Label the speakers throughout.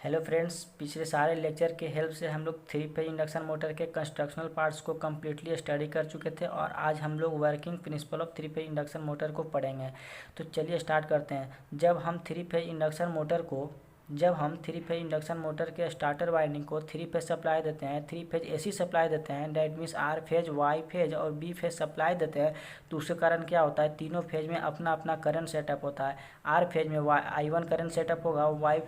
Speaker 1: Hello friends, पिछले सारे lecture के हेल्प से हम लोग थ्री फेज इंडक्शन मोटर के कंस्ट्रक्शनल पार्ट्स को कम्प्लीटली स्टडी कर चुके थे और आज हम लोग working principle of three phase induction motor को पढ़ेंगे। तो चलिए स्टार्ट करते हैं। जब हम थ्री फेज इंडक्शन मोटर के स्टार्टर वाइंडिंग को थ्री फेज सप्लाई देते हैं, थ्री फेज एसी सप्लाई देते हैं, that means R phase, Y phase और बी फेज सप्लाई देते हैं, तो उसके कारण क्या होता है, तीनों फेज में अपना अपना करंट सेटअप होता है। आर फेज में I1 करंट सेटअप होगा, वाई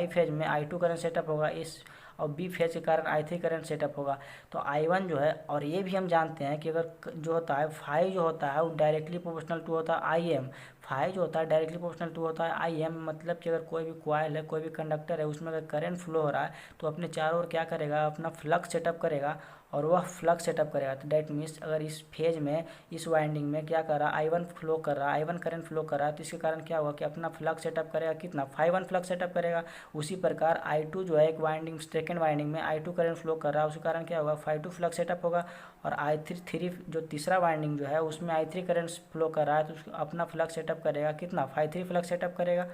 Speaker 1: फेज में I2 करंट सेटअप होगा, इस और बी फेज के कारण I3 करंट सेटअप होगा। तो I1 जो है, और ये भी हम जानते हैं कि अगर जो होता है फाई जो होता है वो डायरेक्टली प्रोपोर्शनल टू होता है IM। फाई जो होता है डायरेक्टली प्रोपोर्शनल टू होता है IM, मतलब कि अगर कोई भी कॉइल है, कोई भी कंडक्टर है, उसमें अगर करंट फ्लो हो रहा है तो अपने चारों ओर क्या करेगा, अपना फ्लक्स सेटअप करेगा और वह फ्लक्स सेटअप करेगा। तो डेट मीन्स अगर इस फेज में, इस वाइंडिंग में क्या कर रहा है, I1 फ्लो कर रहा है, I1 करंट फ्लो कर रहा है, तो इसके कारण क्या होगा कि अपना फ्लक्स सेटअप करेगा, कितना, फाई 1 फ्लक्स सेटअप करेगा। उसी प्रकार I2 जो है एक वाइंडिंग, सेकेंड वाइंडिंग में I2 करंट फ्लो कर रहा है, उसके कारण क्या होगा, फाई 2 फ्लक्स सेटअप होगा। और I3 जो तीसरा वाइंडिंग जो है उसमें I3 करंट फ्लो कर रहा है, तो उसको अपना फ्लक्स सेटअप करेगा, कितना, फाई 3 फ्लक्स सेटअप करेगा।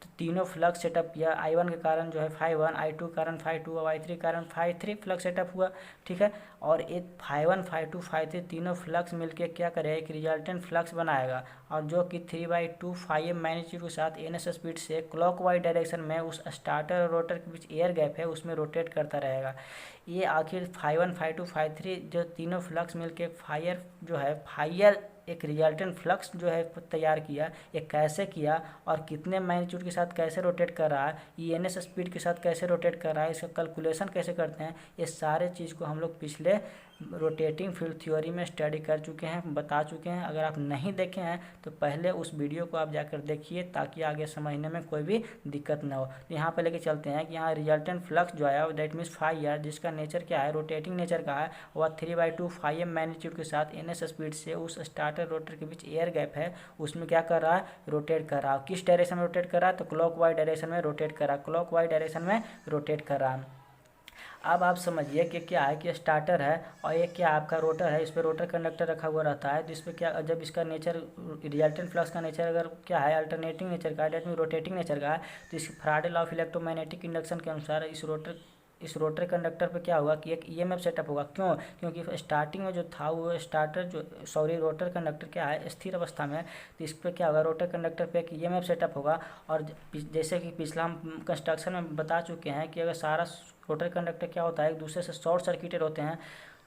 Speaker 1: तो तीनों फ्लक्स सेटअप किया, I1 के कारण जो है फाई 1, I2 के कारण फाई 2 और I3 के कारण फाई 3 फ्लक्स सेटअप हुआ। ठीक है, और एक फाई 1, फाई 2, फाई 3 तीनों फ्लक्स मिलके क्या करेगा, एक रिजल्टेंट फ्लक्स बनाएगा, और जो कि 3/2 फाई एम मैग्नीट्यूड के साथ NS स्पीड से क्लॉकवाइज डायरेक्शन में उस स्टार्टर और रोटर के बीच एयर गैप है उसमें रोटेट करता रहेगा। ये आखिर फाई 1, फाई 2, फाई 3 जो तीनों फ्लक्स मिलके फायर जो है, फायर एक रिजल्टेंट फ्लक्स जो है तैयार किया। ये कैसे किया और कितने मैग्नीट्यूड के साथ कैसे रोटेट कर रहा है, ENS स्पीड के साथ कैसे रोटेट कर रहा है, इसका कैलकुलेशन कैसे करते हैं, ये सारे चीज़ को हम लोग पिछले रोटेटिंग फील्ड थ्योरी में स्टडी कर चुके हैं, बता चुके हैं। अगर आप नहीं देखे हैं तो पहले उस वीडियो को आप जाकर देखिए, ताकि आगे समझने में कोई भी दिक्कत ना हो। तो यहाँ पे लेके चलते हैं कि यहाँ रिजल्टेंट फ्लक्स जो है दैट मीन्स फाई आर, जिसका नेचर क्या है, रोटेटिंग नेचर का है, वह 3/2 फाई एम मैग्नीट्यूड के साथ NS स्पीड से उस स्टार्टर रोटर के बीच एयर गैप है उसमें क्या कर रहा है, रोटेट कर रहा है। किस डायरेक्शन में रोटेट कर रहा है, तो क्लॉकवाइज डायरेक्शन में रोटेट कर रहा है, क्लॉकवाइज डायरेक्शन में रोटेट कर रहा है। अब आप समझिए कि क्या है कि स्टार्टर है और ये क्या आपका रोटर है, इस पर रोटर कंडक्टर रखा हुआ रहता है, जिस पे क्या, जब इसका नेचर, रिजल्टेंट फ्लक्स का नेचर अगर क्या है, अल्टरनेटिंग नेचर का है, डेट मीन रोटेटिंग नेचर का है, तो इस Faraday law of electromagnetic induction के अनुसार इस रोटर कंडक्टर पे क्या होगा कि एक EMF सेटअप होगा। क्यों? क्योंकि स्टार्टिंग में जो था वो स्टार्टर जो, सॉरी, रोटर कंडक्टर क्या है, स्थिर अवस्था में है, तो इस पर क्या होगा, रोटर कंडक्टर पे एक EMF सेटअप होगा। और जैसे कि पिछला हम कंस्ट्रक्शन में बता चुके हैं कि अगर सारा रोटर कंडक्टर क्या होता है, एक दूसरे से शॉर्ट सर्किटेड होते हैं,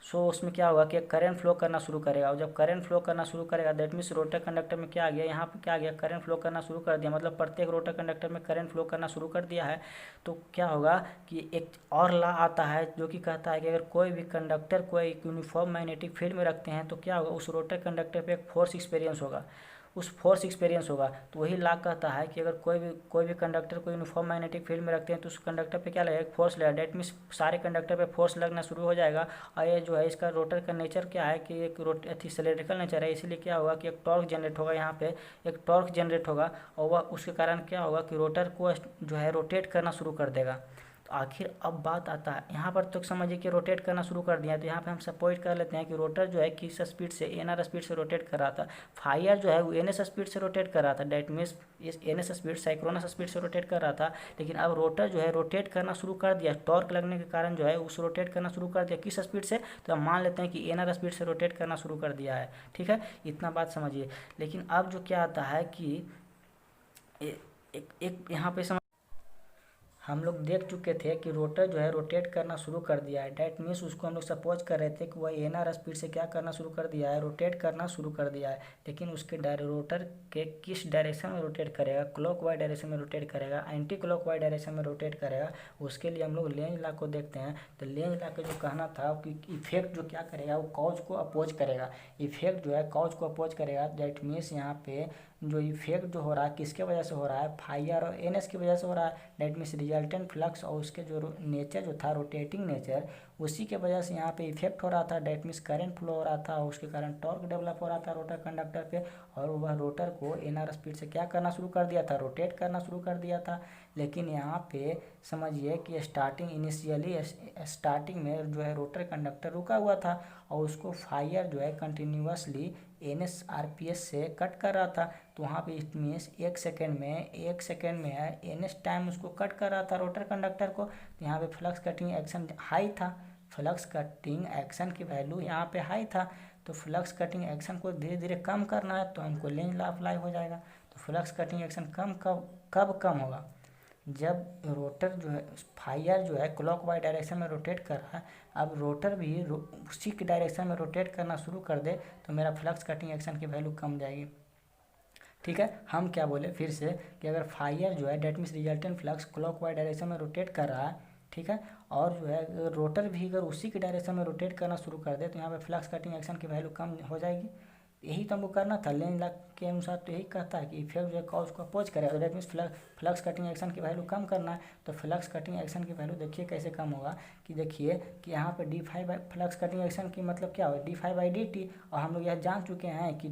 Speaker 1: सो उसमें क्या होगा कि करंट फ्लो करना शुरू करेगा। और जब करंट फ्लो करना शुरू करेगा दैट मीन्स रोटर कंडक्टर में क्या आ गया, यहाँ पे क्या आ गया, करंट फ्लो करना शुरू कर दिया, मतलब प्रत्येक रोटर कंडक्टर में करंट फ्लो करना शुरू कर दिया है। तो क्या होगा कि एक और लॉ आता है जो कि कहता है कि अगर कोई भी कंडक्टर को एक यूनिफॉर्म मैग्नेटिक फील्ड में रखते हैं तो क्या होगा, उस रोटर कंडक्टर पे एक फोर्स एक्सपीरियंस होगा, उस फोर्स एक्सपीरियंस होगा। तो वही लॉ कहता है कि अगर कोई भी कंडक्टर को यूनिफॉर्म मैग्नेटिक फील्ड में रखते हैं तो उस कंडक्टर पे क्या लगेगा, फोर्स लगेगा, डेट मीन्स सारे कंडक्टर पे फोर्स लगना शुरू हो जाएगा। और ये जो है इसका रोटर का नेचर क्या है कि एक सिलेंड्रिकल नेचर है, इसीलिए क्या होगा कि एक टॉर्क जनरेट होगा, यहाँ पे एक टॉर्क जनरेट होगा, और वह उसके कारण क्या होगा कि रोटर को जो है रोटेट करना शुरू कर देगा। तो आखिर अब बात आता है यहाँ पर, तो समझिए कि रोटेट करना शुरू कर दिया, तो यहाँ पे हम सपोज कर लेते हैं कि रोटर जो है किस स्पीड से, NR स्पीड से रोटेट कर रहा था, फायर जो है वो NS स्पीड से रोटेट कर रहा था, डेट मीन्स इस NS स्पीड साइक्रोनस स्पीड से रोटेट कर रहा था। लेकिन अब रोटर जो है रोटेट करना शुरू कर दिया, टॉर्क लगने के कारण जो है उस रोटेट करना शुरू कर दिया, किस स्पीड से, तो हम मान लेते हैं कि NR स्पीड से रोटेट करना शुरू कर दिया है। ठीक है, इतना बात समझिए। लेकिन अब जो क्या आता है कि एक यहाँ पे हम लोग देख चुके थे कि रोटर जो है रोटेट करना शुरू कर दिया है, डेट मीन्स उसको हम लोग सपोज कर रहे थे कि वह NR स्पीड से क्या करना शुरू कर दिया है, रोटेट करना शुरू कर दिया है। लेकिन उसके रोटर के किस डायरेक्शन में रोटेट करेगा, क्लॉकवाइज डायरेक्शन में रोटेट करेगा, एंटी क्लॉकवाइज डायरेक्शन में रोटेट करेगा, उसके लिए हम लोग लेंज लॉ को देखते हैं। तो लेंज लॉ का जो कहना था कि इफेक्ट जो क्या करेगा, वो कॉज को अपोज करेगा, इफेक्ट जो है कॉज को अपोज करेगा, दैट मीन्स यहाँ पे जो इफेक्ट जो हो रहा है किसके वजह से हो रहा है, फाई आर और NS की वजह से हो रहा है, डेट मीन्स रिजल्टेंट फ्लक्स और उसके जो नेचर जो था रोटेटिंग नेचर, उसी के वजह से यहाँ पे इफेक्ट हो रहा था, डेट मीन्स करंट फ्लो हो रहा था, और उसके कारण टॉर्क डेवलप हो रहा था रोटर कंडक्टर पे, और वह रोटर को NR स्पीड से क्या करना शुरू कर दिया था, रोटेट करना शुरू कर दिया था। लेकिन यहाँ पे समझिए कि इनिशियली स्टार्टिंग में जो है रोटर कंडक्टर रुका हुआ था, और उसको फायर जो है कंटिन्यूसली NS/RPS से कट कर रहा था, तो वहाँ पे इट मीन्स 1 सेकेंड में है NS टाइम उसको कट कर रहा था रोटर कंडक्टर को। तो यहाँ पे फ्लक्स कटिंग एक्शन हाई था, फ्लक्स कटिंग एक्शन की वैल्यू यहाँ पे हाई था। तो फ्लक्स कटिंग एक्शन को धीरे धीरे कम करना है तो हमको लेंज लॉ अप्लाई हो जाएगा। तो फ्लक्स कटिंग एक्शन कब कम होगा, जब रोटर जो है फायर जो है क्लॉकवाइज डायरेक्शन में रोटेट कर रहा है, अब रोटर भी उसी के डायरेक्शन में रोटेट करना शुरू कर दे तो मेरा फ्लक्स कटिंग एक्शन की वैल्यू कम जाएगी। ठीक है, हम क्या बोले फिर से कि अगर फायर जो है that means resultant flux clockwise direction में रोटेट कर रहा है, ठीक है, और जो है रोटर भी अगर उसी के डायरेक्शन में रोटेट करना शुरू कर दे तो यहाँ पे फ्लक्स कटिंग एक्शन की वैल्यू कम हो जाएगी। यही तो हमको करना था, लेंज लॉ के अनुसार तो यही कहता है कि इफेक्ट जो है कॉज को अपोज करेगा, तो that means flux cutting action की वैल्यू कम करना है। तो फ्लक्स कटिंग एक्शन की वैल्यू देखिए कैसे कम होगा, कि देखिए कि यहाँ पे d∅ फ्लक्स कटिंग एक्शन की मतलब क्या होगा d∅/dt, और हम लोग यह जान चुके हैं कि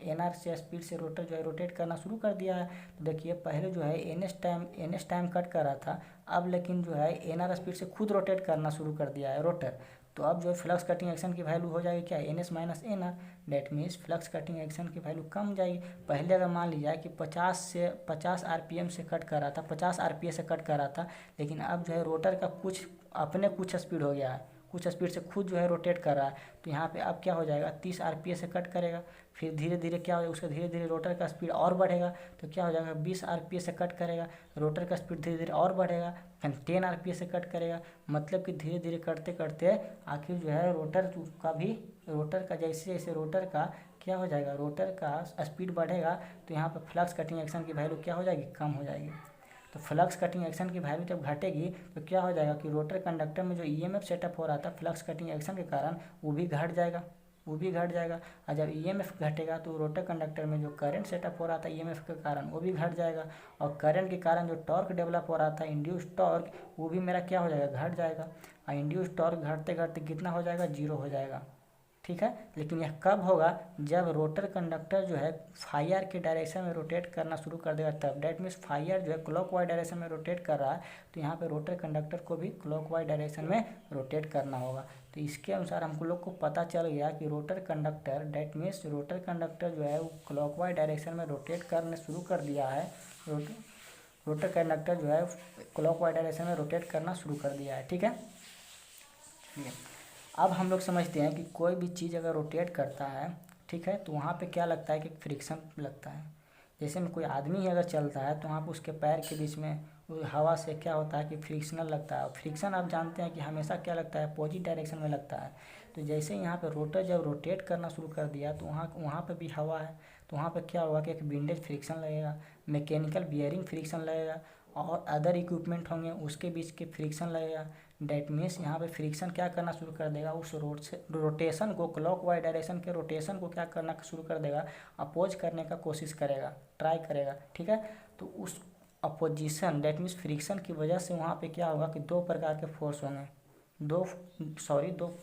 Speaker 1: NR से स्पीड से रोटर जो है रोटेट करना शुरू कर दिया है। तो देखिए पहले जो है NS टाइम कट कर रहा था, अब लेकिन जो है NR स्पीड से खुद रोटेट करना शुरू कर दिया है रोटर। तो अब जो है फ्लक्स कटिंग एक्शन की वैल्यू हो जाएगी क्या, NS - NR, that means flux cutting action की वैल्यू कम जाएगी। पहले अगर मान लिया कि 50 RPM से कट कर रहा था, 50 RPS से कट कर रहा था, लेकिन अब जो है रोटर का कुछ स्पीड हो गया है, कुछ स्पीड से खुद जो है रोटेट कर रहा है, तो यहाँ पे अब क्या हो जाएगा 30 RPS से कट करेगा, फिर धीरे धीरे क्या हो जाएगा उसका धीरे धीरे रोटर का स्पीड और बढ़ेगा, तो क्या हो जाएगा 20 RPS से कट करेगा, रोटर का स्पीड धीरे धीरे और बढ़ेगा, फिर 10 RPS से कट करेगा। मतलब कि धीरे धीरे करते करते आखिर जो है रोटर का जैसे जैसे रोटर का क्या हो जाएगा, रोटर का स्पीड बढ़ेगा तो यहाँ पर फ्लक्स कटिंग एक्शन की वैल्यू क्या हो जाएगी, कम हो जाएगी। तो फ्लक्स कटिंग एक्शन की वैल्यू जब घटेगी तो क्या हो जाएगा कि रोटर कंडक्टर में जो EMF सेटअप हो रहा था फ्लक्स कटिंग एक्शन के कारण वो भी घट जाएगा। और जब EMF घटेगा तो रोटर कंडक्टर में जो करंट सेटअप हो रहा था EMF के कारण वो भी घट जाएगा, और करंट के कारण जो टॉर्क डेवलप हो रहा था इंड्यूस टॉर्क वो भी मेरा क्या हो जाएगा, घट जाएगा। और इंड्यूस टॉर्क घटते घटते कितना हो जाएगा, 0 हो जाएगा। ठीक है, लेकिन यह कब होगा, जब रोटर कंडक्टर जो है फायर के डायरेक्शन में रोटेट करना शुरू कर देगा तब। डेट मीन्स फायर जो है क्लॉकवाइज डायरेक्शन में रोटेट कर रहा है, तो यहाँ पे रोटर कंडक्टर को भी क्लॉकवाइज डायरेक्शन में रोटेट करना होगा। तो इसके अनुसार हमको लोग को पता चल गया कि rotor conductor that means rotor conductor जो है वो क्लॉकवाइज डायरेक्शन में रोटेट करने शुरू कर दिया है। रोटर कंडक्टर जो है क्लॉकवाइज डायरेक्शन में रोटेट करना शुरू कर दिया है। ठीक है, अब हम लोग समझते हैं कि कोई भी चीज़ अगर रोटेट करता है, ठीक है, तो वहाँ पे क्या लगता है कि फ्रिक्शन लगता है। जैसे में कोई आदमी ही अगर चलता है तो वहाँ पे उसके पैर के बीच में हवा से क्या होता है कि फ्रिक्शनल लगता है। फ्रिक्शन आप जानते हैं कि हमेशा क्या लगता है, अपोजिट डायरेक्शन में लगता है। तो जैसे यहाँ पे रोटर जब रोटेट करना शुरू कर दिया तो वहाँ पे भी हवा है, तो वहाँ पे क्या होगा कि एक विंडेज फ्रिक्शन लगेगा, मैकेनिकल बियरिंग फ्रिक्शन लगेगा, और अदर इक्विपमेंट होंगे उसके बीच के फ्रिक्शन लगेगा। डेट मीन्स यहाँ पे फ्रिक्शन क्या करना शुरू कर देगा, उस रोटेशन को क्लॉकवाइज डायरेक्शन के रोटेशन को क्या करना शुरू कर देगा, अपोज करने का कोशिश करेगा, ट्राई करेगा। ठीक है, तो उस अपोजिशन डेट मीन्स फ्रिक्शन की वजह से वहाँ पे क्या होगा कि दो प्रकार के फोर्स होंगे, दो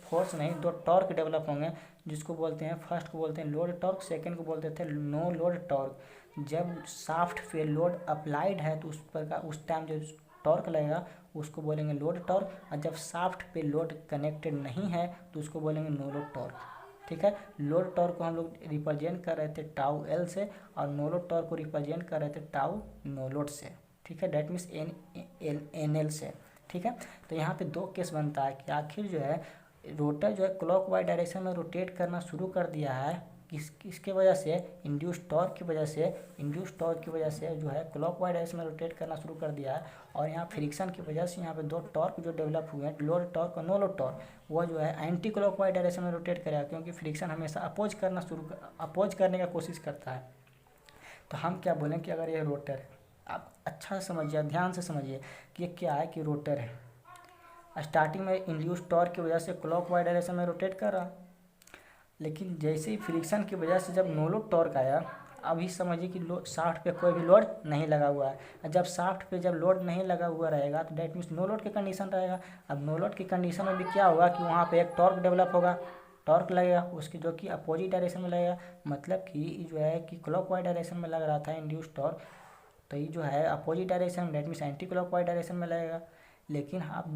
Speaker 1: फोर्स नहीं, दो टॉर्क डेवलप होंगे, जिसको बोलते हैं फर्स्ट को बोलते हैं लोड टॉर्क, सेकंड को बोलते थे नो लोड टॉर्क। जब शाफ्ट पे लोड अप्लाइड है तो उस टाइम जो टॉर्क लगेगा उसको बोलेंगे लोड टॉर्क, और जब शाफ्ट पे लोड कनेक्टेड नहीं है तो उसको बोलेंगे नो लोड टॉर्क। ठीक है, लोड टॉर्क को हम लोग रिप्रेजेंट कर रहे थे टाउ एल से, और नो लोड टॉर्क को रिप्रेजेंट कर रहे थे टाउ नो लोड से। ठीक है, डेट मीन्स एन एल से। ठीक है, तो यहाँ पे दो केस बनता है कि आखिर जो है रोटर जो है क्लॉकवाइज डायरेक्शन में रोटेट करना शुरू कर दिया है, किसके वजह से, इंड्यूस टॉर्क की वजह से जो है क्लॉकवाइज डायरेक्शन में रोटेट करना शुरू कर दिया है, और यहाँ फ्रिक्शन की वजह से यहाँ पे दो टॉर्क जो डेवलप हुए हैं, लोड टॉर्क और नो लोड टॉर्क, वो जो है एंटी क्लॉकवाइज डायरेक्शन में रोटेट करेगा, क्योंकि फ्रिक्शन हमेशा अपोज करने का कोशिश करता है। तो हम क्या बोलें कि अगर ये रोटर है, आप अच्छा से समझिए, ध्यान से समझिए कि ये क्या है, कि रोटर है, स्टार्टिंग में इंड्यूस टॉर्क की वजह से क्लॉकवाइज डायरेक्शन में रोटेट कर रहा, लेकिन जैसे ही फ्रिक्शन की वजह से जब नो लोड टॉर्क आया, अभी समझिए कि शाफ्ट पे कोई भी लोड नहीं लगा हुआ है। जब शाफ्ट पे जब लोड नहीं लगा हुआ रहेगा तो डेट मीन्स नो लोड की कंडीशन रहेगा। अब नो लोड की कंडीशन में भी क्या होगा कि वहाँ पे एक टॉर्क डेवलप होगा, टॉर्क लगेगा उसकी, जो कि अपोजिट डायरेक्शन में लगेगा। मतलब कि जो है कि क्लॉकवाइज डायरेक्शन में लग रहा था इंड्यूस टॉर्क, तो ये जो है opposite direction that means anti clockwise direction में लगेगा। लेकिन आप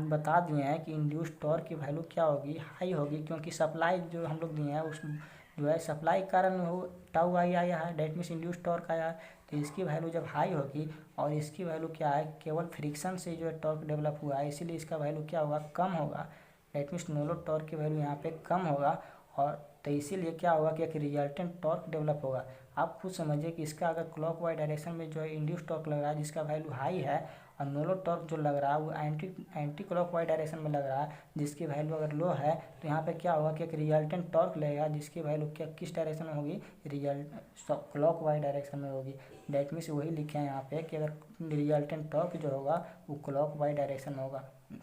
Speaker 1: बता दिए हैं कि इंड्यूस टॉर्क की वैल्यू क्या होगी, हाई होगी, क्योंकि सप्लाई जो हम लोग दिए हैं उस जो है सप्लाई के कारण वो टाउ आई आया है, डेट मीन्स इंड्यूस टॉर्क आया है। तो इसकी वैल्यू जब हाई होगी और इसकी वैल्यू क्या है, केवल फ्रिक्शन से जो है टॉर्क डेवलप हुआ है, इसीलिए इसका वैल्यू क्या होगा, कम होगा। That means no load torque की वैल्यू यहाँ पे कम होगा, और तो इसीलिए क्या होगा कि एक रिजल्टेंट टॉर्क डेवलप होगा। आप खुद समझिए कि इसका अगर क्लॉकवाइज डायरेक्शन में जो है इंड्यूस टॉर्क लग रहा है जिसका वैल्यू हाई है, और नो लोड टॉर्क जो लग रहा है वो एंटी क्लॉकवाइज डायरेक्शन में लग रहा है जिसकी वैल्यू अगर लो है, तो यहाँ पे क्या होगा कि एक रिजल्टेंट टॉर्क लगेगा जिसकी वैल्यू क्या किस डायरेक्शन में होगी, क्लॉकवाइज डायरेक्शन में होगी। डेट मीन्स वही लिखे हैं यहाँ पे कि अगर रिजल्टेंट टॉर्क जो होगा वो क्लॉकवाइज डायरेक्शन में होगा,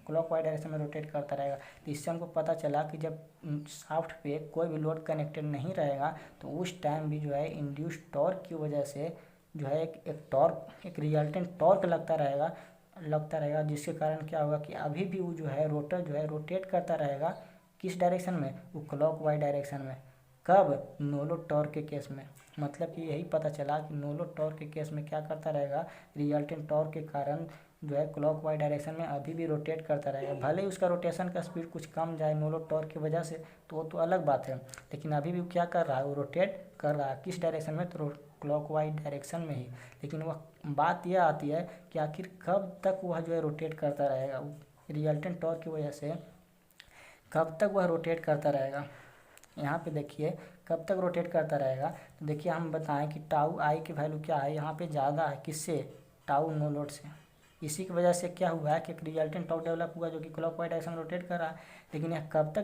Speaker 1: क्लॉकवाइज डायरेक्शन में रोटेट करता रहेगा। तो इससे हमको पता चला कि जब शाफ्ट पे कोई भी लोड कनेक्टेड नहीं रहेगा तो उस टाइम भी जो है इंड्यूस टॉर्क की वजह से जो है एक रिजल्टेंट टॉर्क लगता रहेगा जिसके कारण क्या होगा कि अभी भी वो जो है रोटर जो है रोटेट करता रहेगा किस डायरेक्शन में, वो क्लॉकवाइज डायरेक्शन में। कब, नो लोड टॉर्क के केस में। मतलब कि यही पता चला कि नो लोड टॉर्क के केस में क्या करता रहेगा, रिजल्टेंट टॉर्क के कारण जो है क्लॉकवाइज डायरेक्शन में अभी भी रोटेट करता रहेगा। भले ही उसका रोटेशन का स्पीड कुछ कम जाए नो लोड टॉर्क की वजह से, तो वो तो अलग बात है, लेकिन अभी भी क्या कर रहा है, वो रोटेट कर रहा है किस डायरेक्शन में, तो क्लॉकवाइज डायरेक्शन में ही। लेकिन वह बात यह आती है कि आखिर कब तक वह जो है रोटेट करता रहेगा, रिजल्टेंट टॉर्क की वजह से कब तक वह रोटेट करता रहेगा। यहाँ पे देखिए कब तक रोटेट करता रहेगा, तो देखिए हम बताएं कि टाउ आई की वैल्यू क्या है, यहाँ पे ज़्यादा है किससे, टाउ नो लोड से। इसी की वजह से क्या हुआ है कि एक रिजल्टेंट टॉर्क डेवलप हुआ जो कि क्लॉकवाइज डायरेक्शन में रोटेट कर रहा है। लेकिन यह कब तक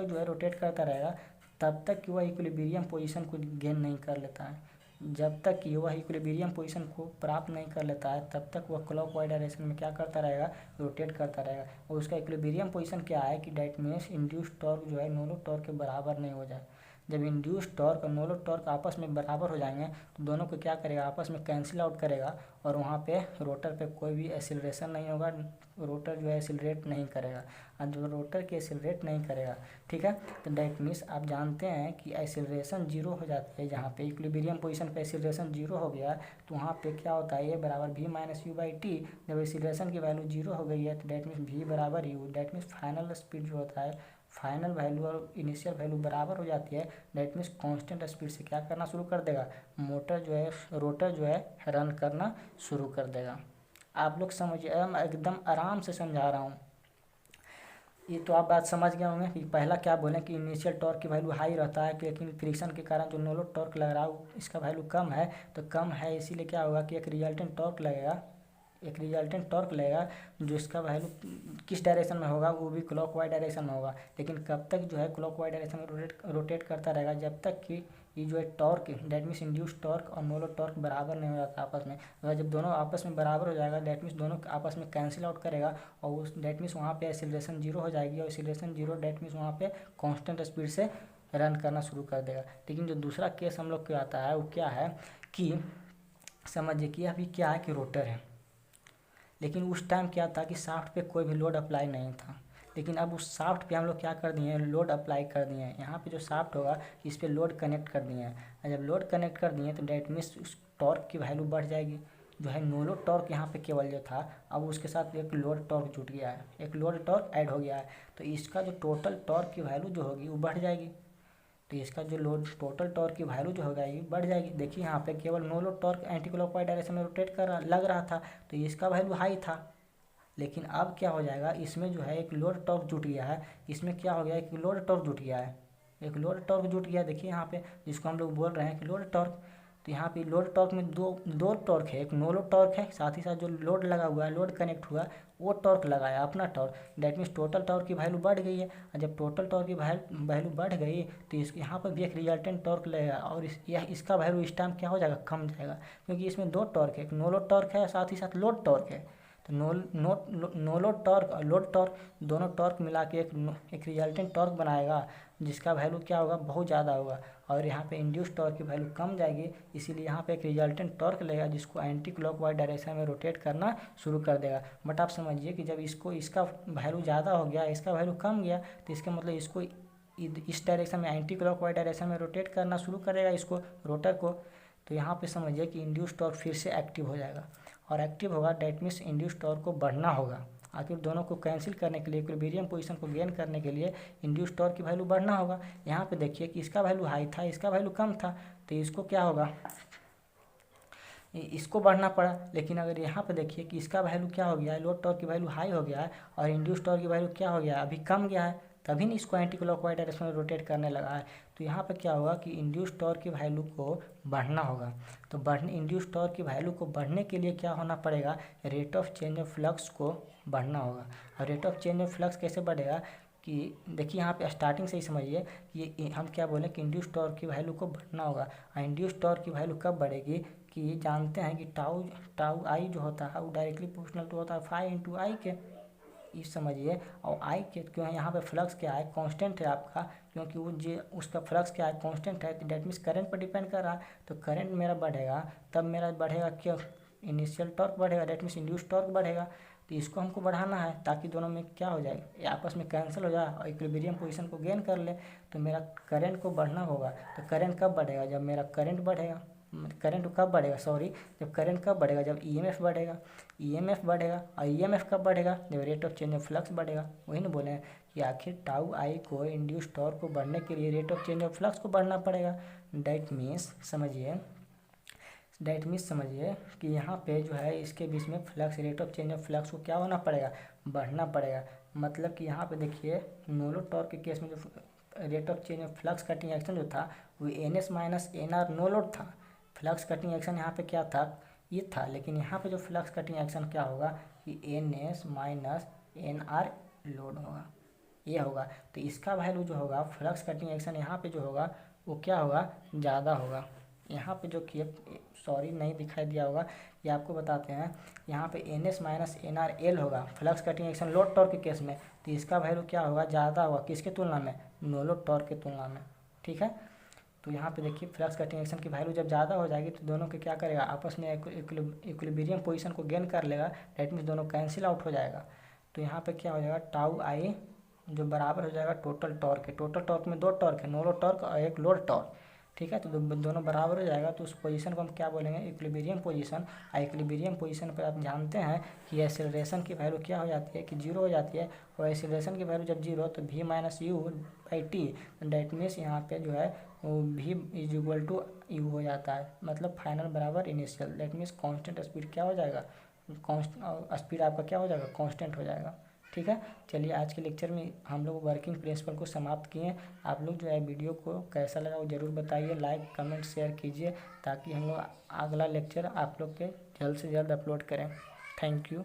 Speaker 1: जो है रोटेट करता रहेगा, तब तक कि वह इक्विलिब्रियम पोजीशन को गेन नहीं कर लेता है। जब तक कि वह इक्विलिब्रियम पोजीशन को प्राप्त नहीं कर लेता है तब तक वह क्लॉकवाइज डायरेक्शन में क्या करता रहेगा, रोटेट करता रहेगा। और उसका इक्विलिब्रियम पोजीशन क्या है कि डेट मीन्स इंड्यूस टॉर्क जो है नो लोड टॉर्क के बराबर नहीं हो जाए। जब इंड्यूस टॉर्क और नो लोड टॉर्क आपस में बराबर हो जाएंगे तो दोनों को क्या करेगा, आपस में कैंसिल आउट करेगा, और वहाँ पे रोटर पे कोई भी एक्सीलरेशन नहीं होगा, रोटर जो है एक्सीलरेट नहीं करेगा। और जो रोटर की एक्सीलरेट नहीं करेगा, ठीक है, तो डेट मीन्स आप जानते हैं कि एक्सीलरेशन जीरो हो जाती है। जहाँ पे इक्विलिब्रियम पोजीशन पे एक्सीलरेशन जीरो हो गया तो वहाँ पे क्या होता है, ए बराबर v minus you by T. जब एक्सीलरेशन की वैल्यू जीरो हो गई है तो डेट मीन्स v बराबर you, that means final speed जो होता है, फाइनल वैल्यू और इनिशियल वैल्यू बराबर हो जाती है। डेट मीन्स कांस्टेंट स्पीड से क्या करना शुरू कर देगा, मोटर जो है रोटर जो है रन करना शुरू कर देगा। आप लोग समझिए, मैं एकदम आराम से समझा रहा हूँ। ये तो आप बात समझ गए होंगे कि पहला क्या बोलें कि इनिशियल टॉर्क की वैल्यू हाई रहता है, लेकिन फ्रिक्शन के कारण जो नो लोड टॉर्क लग रहा है इसका वैल्यू कम है। तो कम है इसीलिए क्या होगा कि एक रिजल्टेंट टॉर्क लगेगा जो इसका वैल्यू किस डायरेक्शन में होगा, वो भी क्लॉकवाइज डायरेक्शन में होगा। लेकिन कब तक जो है क्लॉकवाइज डायरेक्शन में रोटेट करता रहेगा, जब तक कि ये जो है torque that means induce torque और नो लोड टॉर्क बराबर नहीं हो जाता आपस में। अगर जब दोनों आपस में बराबर हो जाएगा डेट मीन्स दोनों आपस में कैंसिल आउट करेगा, और उस डेट मीन्स वहाँ पे एक्सीलरेशन जीरो हो जाएगी, और एक्सीलरेशन जीरो डेट मीन्स वहाँ पे कांस्टेंट स्पीड से रन करना शुरू कर देगा। लेकिन जो दूसरा केस हम लोग को आता है वो क्या है कि समझिए कि अभी क्या है कि रोटर है, लेकिन उस टाइम क्या था कि शाफ्ट पे कोई भी लोड अप्लाई नहीं था। लेकिन अब उस शाफ्ट पे हम लोग क्या कर दिए हैं, लोड अप्लाई कर दिए हैं। यहाँ पे जो शाफ्ट होगा इस पे लोड कनेक्ट कर दिए हैं, और जब लोड कनेक्ट कर दिए तो डेट मीन्स उस टॉर्क की वैल्यू बढ़ जाएगी। जो है नो लोड टॉर्क यहाँ पे केवल जो था, अब उसके साथ एक लोड टॉर्क जुट गया है, एक लोड टॉर्क ऐड हो गया है, तो इसका जो टोटल टॉर्क की वैल्यू जो होगी वो बढ़ जाएगी। तो इसका जो लोड टोटल टॉर्क की वैल्यू जो होगा ये बढ़ जाएगी। देखिए यहाँ पे केवल no load torque anti clockwise direction में रोटेट कर लग रहा था, तो इसका वैल्यू हाई था। लेकिन अब क्या हो जाएगा, इसमें जो है एक लोड टॉर्क जुट गया है, इसमें क्या हो गया, एक लोड टॉर्क जुट गया है, एक लोड टॉर्क जुट गया। देखिए यहाँ पे जिसको हम लोग बोल रहे हैं कि लोड टॉर्क, तो यहाँ पे लोड टॉर्क में दो टॉर्क है, एक नो लोड टॉर्क है, साथ ही साथ जो लोड लगा हुआ है, लोड कनेक्ट हुआ वो टॉर्क लगाया अपना torque. That means total torque की वैल्यू बढ़ गई है, और जब टोटल टॉर्क की वैल्यू बढ़ गई तो यहाँ पर भी एक रिजल्टेंट टॉर्क लगेगा, और इसका वैल्यू इस टाइम क्या हो जाएगा, कम जाएगा, क्योंकि इसमें दो टॉर्क है, एक नो लोड टॉर्क है साथ ही साथ लोड टॉर्क है। तो नो लोड टॉर्क और लोड टॉर्क दोनों टॉर्क मिला के एक रिजल्टेंट टॉर्क बनाएगा, जिसका वैल्यू क्या होगा, बहुत ज़्यादा होगा, और यहाँ पे इंड्यूस टॉर्क की वैल्यू कम जाएगी। इसीलिए यहाँ पे एक रिजल्टेंट टॉर्क लगेगा जिसको एंटी क्लॉकवाइज डायरेक्शन में रोटेट करना शुरू कर देगा। बट आप समझिए कि जब इसका वैल्यू ज़्यादा हो गया, इसका वैल्यू कम गया, तो इसका मतलब इसको इस डायरेक्शन में एंटी क्लॉकवाइज डायरेक्शन में रोटेट करना शुरू करेगा इसको, रोटर को। तो यहाँ पे समझिए कि इंड्यूस टॉर्क फिर से एक्टिव हो जाएगा, और एक्टिव होगा डेट मीन्स इंड्यूस टॉर्क को बढ़ना होगा, आखिर दोनों को कैंसिल करने के लिए, इक्विलिब्रियम पोजीशन को गेन करने के लिए इंड्यूस टॉर्क की वैल्यू बढ़ना होगा। यहाँ पे देखिए कि इसका वैल्यू हाई था, इसका वैल्यू कम था, तो इसको क्या होगा, इसको बढ़ना पड़ा। लेकिन अगर यहाँ पे देखिए कि इसका वैल्यू क्या हो गया है, लोड टॉर्क की वैल्यू हाई हो गया है और इंड्यूस टॉर्क की वैल्यू क्या हो गया है, अभी कम गया है, तभी नहीं इसको एंटी क्लॉकवाइज डायरेक्शन में रोटेट करने लगा है। तो यहाँ पे क्या होगा कि इंड्यूस टॉर्क की वैल्यू को बढ़ना होगा। तो इंड्यूस टॉर्क की वैल्यू को बढ़ने के लिए क्या होना पड़ेगा, rate of change of flux को बढ़ना होगा। और rate of change of flux कैसे बढ़ेगा कि देखिए यहाँ पे स्टार्टिंग से ही समझिए कि हम क्या बोले कि इंड्यूस टॉर्क की वैल्यू को बढ़ना होगा। और इंड्यूस टॉर्क की वैल्यू कब बढ़ेगी कि जानते हैं कि टाउ आई जो होता है वो डायरेक्टली प्रोपोर्शनल टू होता है 5 × I के, ये समझिए। और आई के क्यों है, यहाँ पे फ्लक्स क्या है, कांस्टेंट है आपका, क्योंकि वो जो उसका फ्लक्स क्या है, कांस्टेंट है, तो डेट मीन्स करंट पर डिपेंड कर रहा है। तो करंट मेरा बढ़ेगा तब मेरा बढ़ेगा क्या, इनिशियल टॉर्क बढ़ेगा, डेट मीन्स इंड्यूस टॉर्क बढ़ेगा। तो इसको हमको बढ़ाना है ताकि दोनों में क्या हो जाए, ये आपस में कैंसिल हो जाए और इक्विलिब्रियम पोजीशन को गेन कर ले। तो मेरा करंट को बढ़ना होगा। तो करंट कब बढ़ेगा, जब मेरा करंट बढ़ेगा, करंट कब बढ़ेगा, सॉरी, जब करंट कब बढ़ेगा, जब ईएमएफ बढ़ेगा, ईएमएफ बढ़ेगा। और ईएमएफ कब बढ़ेगा, जब rate of change of flux बढ़ेगा। वही ना बोले हैं कि आखिर टाउ आई को इंड्यूस टॉर्क को बढ़ने के लिए rate of change of flux को बढ़ना पड़ेगा। डेट मीन्स समझिए कि यहाँ पे जो है इसके बीच में flux, rate of change of flux को क्या होना पड़ेगा, बढ़ना पड़ेगा। मतलब कि यहाँ पे देखिए नो लोड टॉर्क के केस में जो rate of change of flux cutting action जो था वो NS - NR नो लोड था। फ्लक्स कटिंग एक्शन यहाँ पे क्या था, ये था। लेकिन यहाँ पे जो फ्लक्स कटिंग एक्शन क्या होगा कि NS - NR लोड होगा, ये होगा। तो इसका वैल्यू जो होगा, फ्लक्स कटिंग एक्शन यहाँ पे जो होगा वो क्या होगा, ज़्यादा होगा। यहाँ पे जो कि सॉरी नहीं दिखाई दिया होगा, ये आपको बताते हैं। यहाँ पे NS - NR L होगा flux cutting action load torque के केस में। तो इसका वैल्यू क्या होगा, ज़्यादा होगा, किसके तुलना में, नो लोड टॉर्क की तुलना में। ठीक है, तो यहाँ पे देखिए फ्लक्स कटिंग एक्शन की वैल्यू जब ज़्यादा हो जाएगी तो दोनों के क्या करेगा, आपस में इक्विलिब्रियम पोजीशन को गेन कर लेगा। डेट मीन्स दोनों कैंसिल आउट हो जाएगा। तो यहाँ पे क्या हो जाएगा, टाउ आई जो बराबर हो जाएगा टोटल टॉर्क है। टोटल टॉर्क में दो टॉर्क है, नो लोड टॉर्क और एक लोड टॉर्क। ठीक है, तो दोनों बराबर हो जाएगा। तो उस पोजीशन को हम क्या बोलेंगे, इक्विलिब्रियम पोजीशन। और इक्विलिब्रियम पोजीशन पर आप जानते हैं कि एक्सेलरेशन की वैल्यू क्या हो जाती है कि 0 हो जाती है। और एक्सेलरेशन की वैल्यू जब 0 तो v - u/t, डेट मीन्स यहाँ पे जो है वो v = u हो जाता है। मतलब फाइनल बराबर initial, that means constant speed क्या हो जाएगा, स्पीड आपका क्या हो जाएगा, कांस्टेंट हो जाएगा। ठीक है, चलिए आज के लेक्चर में हम लोग वर्किंग प्रिंसिपल को समाप्त किए। आप लोग जो है वीडियो को कैसा लगा वो ज़रूर बताइए, लाइक कमेंट शेयर कीजिए ताकि हम लोग अगला लेक्चर आप लोग के जल्द से जल्द अपलोड करें। Thank you.